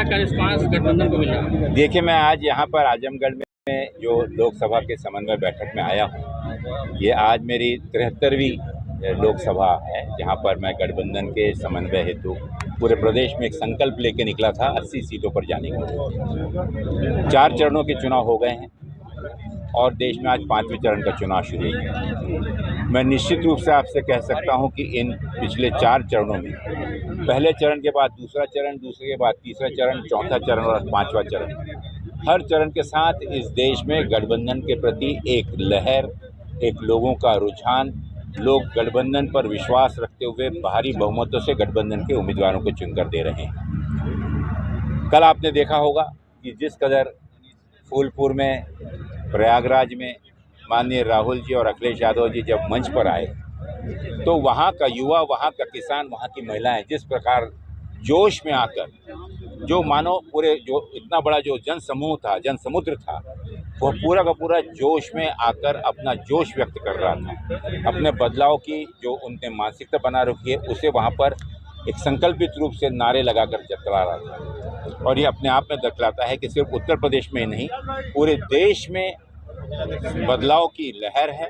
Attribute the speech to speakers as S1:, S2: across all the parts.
S1: का रिस्पांस गठबंधन को मिला?
S2: देखिए, मैं आज यहाँ पर आजमगढ़ में जो लोकसभा के समन्वय बैठक में आया हूँ, ये आज मेरी 73वीं लोकसभा है, जहाँ पर मैं गठबंधन के समन्वय हेतु पूरे प्रदेश में एक संकल्प लेके निकला था 80 सीटों पर जाने का। 4 चरणों के चुनाव हो गए हैं और देश में आज 5वें चरण का चुनाव शुरू है। मैं निश्चित रूप से आपसे कह सकता हूं कि इन पिछले 4 चरणों में पहले चरण के बाद दूसरा चरण, दूसरे के बाद तीसरा चरण, चौथा चरण और 5वां चरण, हर चरण के साथ इस देश में गठबंधन के प्रति एक लहर, एक लोगों का रुझान, लोग गठबंधन पर विश्वास रखते हुए भारी बहुमतों से गठबंधन के उम्मीदवारों को चुनकर दे रहे हैं। कल आपने देखा होगा कि जिस कदर फूलपुर में, प्रयागराज में माननीय राहुल जी और अखिलेश यादव जी जब मंच पर आए तो वहाँ का युवा, वहाँ का किसान, वहाँ की महिलाएं जिस प्रकार जोश में आकर, जो मानो पूरे जो इतना बड़ा जो जन समूह था, जन समुद्र था, वह पूरा का पूरा जोश में आकर अपना जोश व्यक्त कर रहा था। अपने बदलाव की जो उनने मानसिकता बना रखी है उसे वहाँ पर एक संकल्पित रूप से नारे लगाकर जतला रहा था। और ये अपने आप में दर्शाता है कि सिर्फ उत्तर प्रदेश में ही नहीं, पूरे देश में बदलाव की लहर है,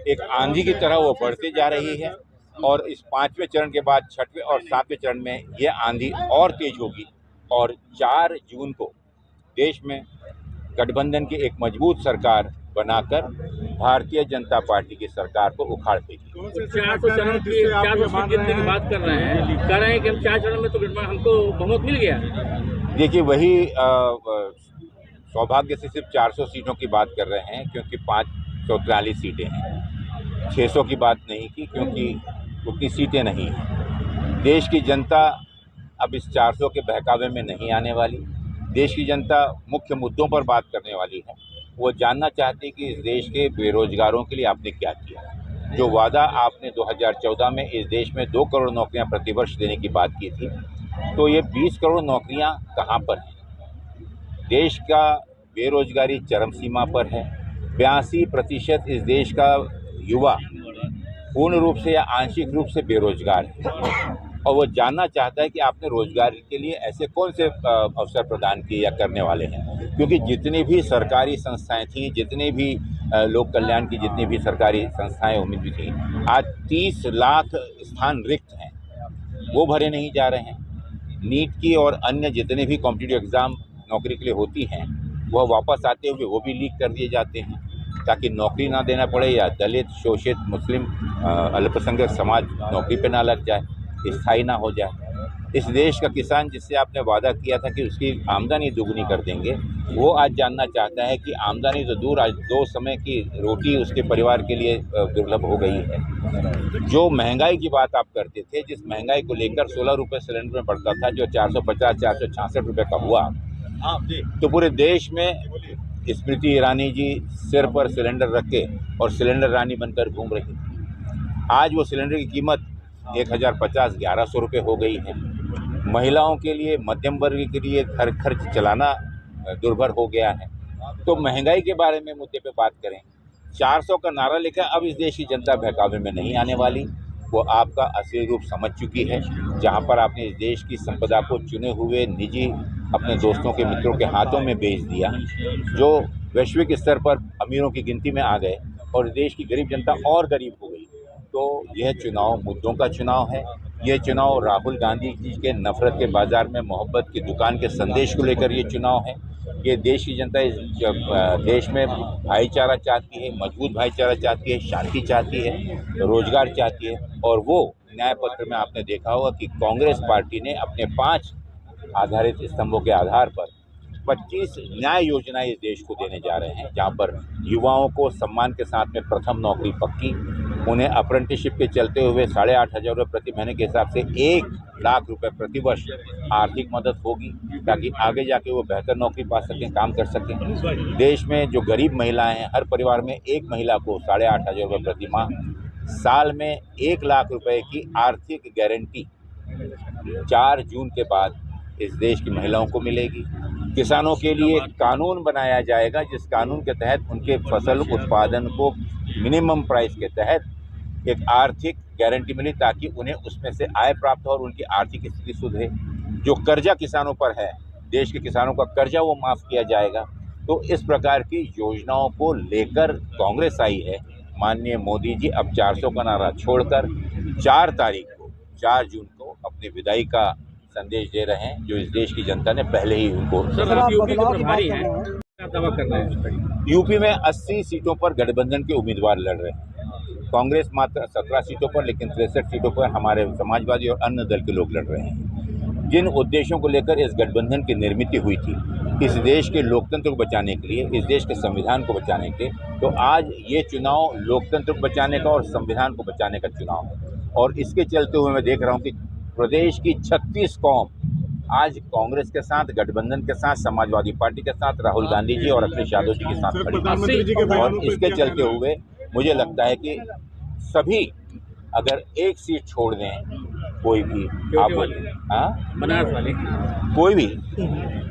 S2: एक आंधी की तरह वो बढ़ती जा रही है। और इस 5वें चरण के बाद 6वें और 7वें चरण में ये आंधी और तेज होगी और 4 जून को देश में गठबंधन की एक मजबूत सरकार बनाकर भारतीय जनता पार्टी की सरकार को उखाड़ देगी।
S1: 400 चरण की 400 सीट जीतने की बात कर रहे हैं कि हम 4 चरण में तो हमको बहुमत मिल गया।
S2: देखिए, वही सौभाग्य से सिर्फ 400 सीटों की बात कर रहे हैं, क्योंकि 543 सीटें हैं। 600 की बात नहीं की क्योंकि उतनी सीटें नहीं हैं। देश की जनता अब इस 400 के बहकावे में नहीं आने वाली। देश की जनता मुख्य मुद्दों पर बात करने वाली है। वो जानना चाहती है कि इस देश के बेरोजगारों के लिए आपने क्या किया। जो वादा आपने 2014 में इस देश में 2 करोड़ नौकरियां प्रतिवर्ष देने की बात की थी, तो ये 20 करोड़ नौकरियां कहाँ पर हैं? देश का बेरोजगारी चरम सीमा पर है। 82% इस देश का युवा पूर्ण रूप से या आंशिक रूप से बेरोजगार है और वो जानना चाहता है कि आपने रोजगार के लिए ऐसे कौन से अवसर प्रदान किए या करने वाले हैं। क्योंकि जितनी भी सरकारी संस्थाएं थी, जितने भी लोक कल्याण की जितनी भी सरकारी संस्थाएं उम्मीद थी, आज 30 लाख स्थान रिक्त हैं, वो भरे नहीं जा रहे हैं। नीट की और अन्य जितने भी कॉम्पिटिटिव एग्ज़ाम नौकरी के लिए होती हैं, वह वापस आते हुए वो भी लीक कर दिए जाते हैं ताकि नौकरी ना देना पड़े या दलित, शोषित, मुस्लिम, अल्पसंख्यक समाज नौकरी पे ना लग जाए, स्थायी ना हो जाए। इस देश का किसान जिससे आपने वादा किया था कि उसकी आमदनी दुगनी कर देंगे, वो आज जानना चाहता है कि आमदनी तो दूर, आज 2 समय की रोटी उसके परिवार के लिए दुर्लभ हो गई है। जो महंगाई की बात आप करते थे, जिस महंगाई को लेकर 16 रुपये सिलेंडर में बढ़ता था, जो 450-466 रुपये का हुआ, तो पूरे देश में स्मृति ईरानी जी सिर पर सिलेंडर रख के और सिलेंडर रानी बनकर घूम रही थी। आज वो सिलेंडर की कीमत 1050-1100 रुपये हो गई है। महिलाओं के लिए, मध्यम वर्ग के लिए घर खर्च चलाना दुर्भर हो गया है। तो महंगाई के बारे में मुद्दे पे बात करें, 400 का नारा लेकर अब इस देश की जनता बहकावे में नहीं आने वाली। वो आपका असली रूप समझ चुकी है। जहाँ पर आपने इस देश की संपदा को चुने हुए निजी अपने दोस्तों के, मित्रों के हाथों में बेच दिया, जो वैश्विक स्तर पर अमीरों की गिनती में आ गए और देश की गरीब जनता और गरीब हो गई। तो यह चुनाव मुद्दों का चुनाव है। यह चुनाव राहुल गांधी जी के नफरत के बाजार में मोहब्बत की दुकान के संदेश को लेकर ये चुनाव है। ये देश की जनता इस देश में भाईचारा चाहती है, मजबूत भाईचारा चाहती है, शांति चाहती है, रोजगार चाहती है। और वो न्याय पत्र में आपने देखा होगा कि कांग्रेस पार्टी ने अपने 5 आधारित स्तंभों के आधार पर 25 न्याय योजनाएं इस देश को देने जा रहे हैं, जहां पर युवाओं को सम्मान के साथ में प्रथम नौकरी पक्की, उन्हें अप्रेंटिसशिप के चलते हुए 8,500 रुपये प्रति महीने के हिसाब से 1 लाख रुपए प्रति वर्ष आर्थिक मदद होगी, ताकि आगे जाके वो बेहतर नौकरी पा सकें, काम कर सकें। देश में जो गरीब महिलाएं हैं, हर परिवार में एक महिला को 8,500 रुपये प्रति माह, साल में 1 लाख रुपए की आर्थिक गारंटी 4 जून के बाद इस देश की महिलाओं को मिलेगी। किसानों के लिए कानून बनाया जाएगा, जिस कानून के तहत उनके फसल उत्पादन को मिनिमम प्राइस के तहत एक आर्थिक गारंटी मिली, ताकि उन्हें उसमें से आय प्राप्त हो और उनकी आर्थिक स्थिति सुधरे। जो कर्जा किसानों पर है, देश के किसानों का कर्जा वो माफ़ किया जाएगा। तो इस प्रकार की योजनाओं को लेकर कांग्रेस आई है। माननीय मोदी जी अब 400 का नारा छोड़कर 4 जून को अपनी विदाई का संदेश दे रहे हैं, जो इस देश की जनता ने पहले ही उनको।
S1: सर, आप यूपी के प्रभारी हैं, क्या दावा कर रहे हैं?
S2: यूपी में 80 सीटों पर गठबंधन के उम्मीदवार लड़ रहे हैं। कांग्रेस मात्र 17 सीटों पर, लेकिन 63 सीटों पर हमारे समाजवादी और अन्य दल के लोग लड़ रहे हैं। जिन उद्देश्यों को लेकर इस गठबंधन की निर्मित हुई थी, इस देश के लोकतंत्र को बचाने के लिए, इस देश के संविधान को बचाने के लिए, तो आज ये चुनाव लोकतंत्र को बचाने का और संविधान को बचाने का चुनाव है। और इसके चलते हुए मैं देख रहा हूँ कि प्रदेश की 36 कौम आज कांग्रेस के साथ, गठबंधन के साथ, समाजवादी पार्टी के साथ, राहुल गांधी जी और अखिलेश यादव जी के साथ खड़ी। और इसके चलते हुए मुझे लगता है कि सभी अगर एक सीट छोड़ दें, कोई भी आप
S1: बनारस वाले
S2: कोई भी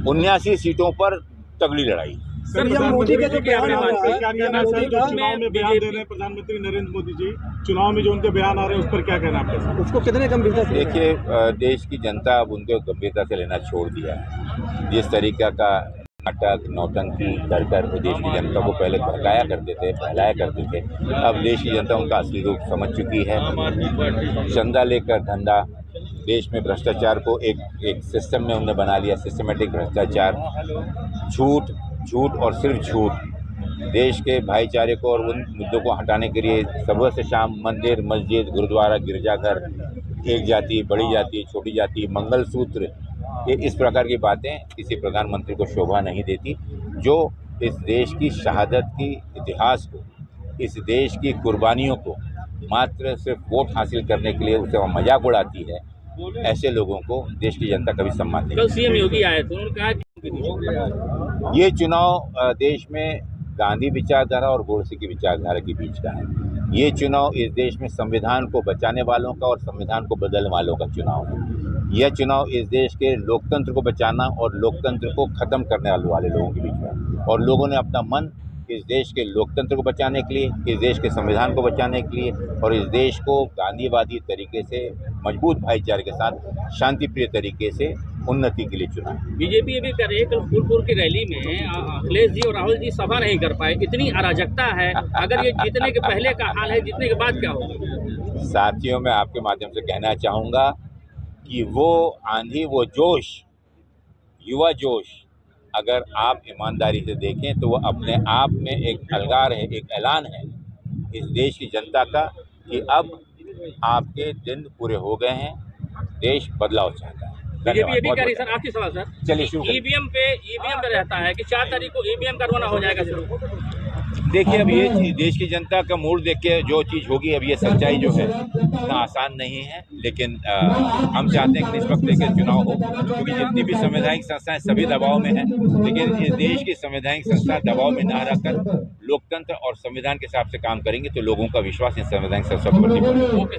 S2: 79 सीटों पर तगड़ी लड़ाई।
S3: सर, मोदी का जो बयान आ रहा है,
S1: क्या कहना है?
S3: चुनाव में बयान दे रहे हैं प्रधानमंत्री नरेंद्र मोदी जी, चुनाव में जो उनके बयान आ रहे हैं उस पर क्या कहना है आपका? उसको कितने गंभीरता से?
S2: देखिए, देश की जनता अब उनको गंभीरता से लेना छोड़ दिया है। जिस तरीके का नाटक, नौटंकी कर देश की जनता को पहले बहकाया करते थे, फैलाया करते थे, अब देश की जनता उनका असली रूप समझ चुकी है। चंदा लेकर धंधा, देश में भ्रष्टाचार को एक सिस्टम में उन्होंने बना लिया, सिस्टमेटिक भ्रष्टाचार, झूठ और सिर्फ झूठ। देश के भाईचारे को और उन मुद्दों को हटाने के लिए सुबह से शाम मंदिर, मस्जिद, गुरुद्वारा, गिरजाघर, एक जाति, बड़ी जाति, छोटी जाति, मंगलसूत्र, ये इस प्रकार की बातें किसी प्रधानमंत्री को शोभा नहीं देती। जो इस देश की शहादत की इतिहास को, इस देश की कुर्बानियों को मात्र सिर्फ वोट हासिल करने के लिए उसे मजाक उड़ाती है, ऐसे लोगों को देश की जनता कभी सम्मान नहीं।
S1: कल सीएम योगी आए थे, उन्होंने कहा
S2: ये चुनाव देश में गांधी विचारधारा और गोडसे की विचारधारा के बीच का है। ये चुनाव इस देश में संविधान को बचाने वालों का और संविधान को बदलने वालों का चुनाव है। यह चुनाव इस देश के लोकतंत्र को बचाना और लोकतंत्र को खत्म करने वाले लोगों के बीच में है। और लोगों ने अपना मन इस देश के लोकतंत्र को बचाने के लिए, इस देश के संविधान को बचाने के लिए और इस देश को गांधीवादी तरीके से, मजबूत भाईचारे के साथ, शांतिप्रिय तरीके से उन्नति के लिए चुना।
S1: बीजेपी ये भी कर रही है, कल फूलपुर की रैली में अखिलेश जी और राहुल जी सभा नहीं कर पाए, इतनी अराजकता है। अगर ये जीतने के पहले का हाल है, जीतने के बाद क्या होगा?
S2: साथियों, मैं आपके माध्यम से कहना चाहूँगा कि वो आंधी, वो जोश, युवा जोश, अगर आप ईमानदारी से देखें तो वो अपने आप में एक अलगार है, एक ऐलान है इस देश की जनता का कि अब आपके दिन पूरे हो गए हैं, देश बदलाव चाहता है।
S1: बीजेपी ये भी कह रही सर, आपकी सवाल सर,
S2: चलिए शुरू करें।
S1: ईवीएम पे रहता है कि 4 तारीख को ईवीएम करवाना हो जाएगा शुरू।
S2: देखिए, अब ये देश की जनता का मूड देख के जो चीज़ होगी, अब ये सच्चाई जो है इतना आसान नहीं है, लेकिन हम चाहते हैं कि निष्पक्ष के चुनाव हो, क्योंकि जितनी भी संवैधानिक संस्थाएं सभी दबाव में हैं, लेकिन इस देश की संवैधानिक संस्था दबाव में न रहकर लोकतंत्र और संविधान के हिसाब से काम करेंगे तो लोगों का विश्वास इन संवैधानिक संस्था पर बढ़ेगा।